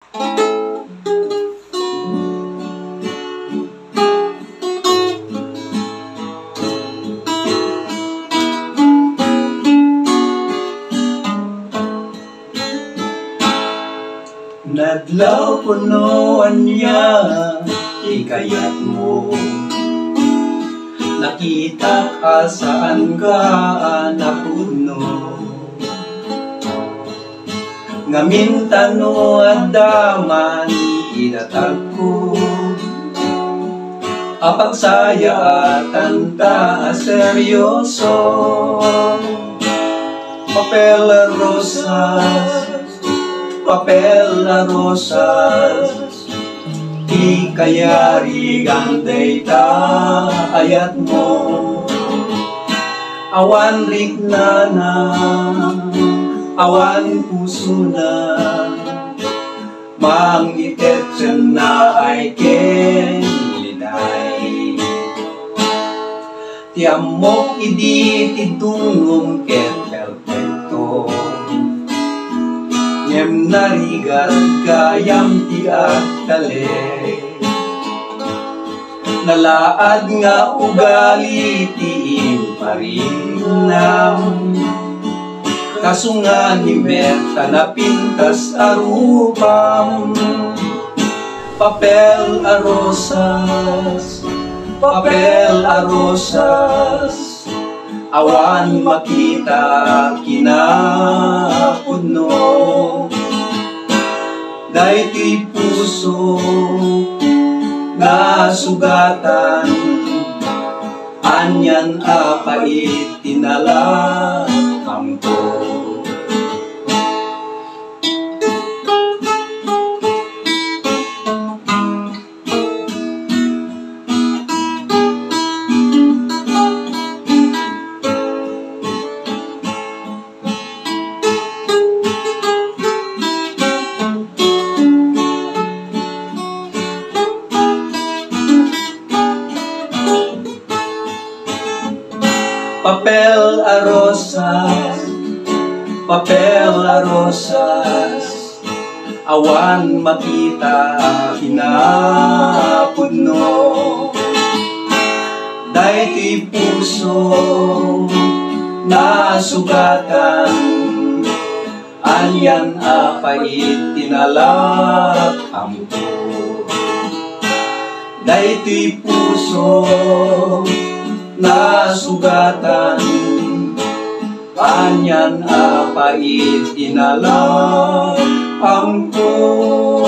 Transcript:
Nadlaw punuan niya, ikayat mo. Nakita ka saan ka napuno. Ngamin tano at daman idatag ko. Apagsaya at tanta seryoso. Papel rosas, papel na rosas, di kayari ganday ta ayat mo. Awan rigna na, awan puso na, mangitetsen na ay kenlinay. Tiamok idi tidungong ken perfecto. Ngem narigat kayam tiak tale. Nalaad nga ugali tiim parinam. Kasungan ni Berta na pintas arupam. Papel a rosas, papel a rosas, awan makita kinapudno. Dayti puso nga sugatan, anyan apait tinalakam ko. Papel a rosas, papel a rosas, awan makita kinapudno. Dayti puso na sugatan, anyan apait tinalakam ko. Dayti puso na sugatan, anyan apait tinalakam ko.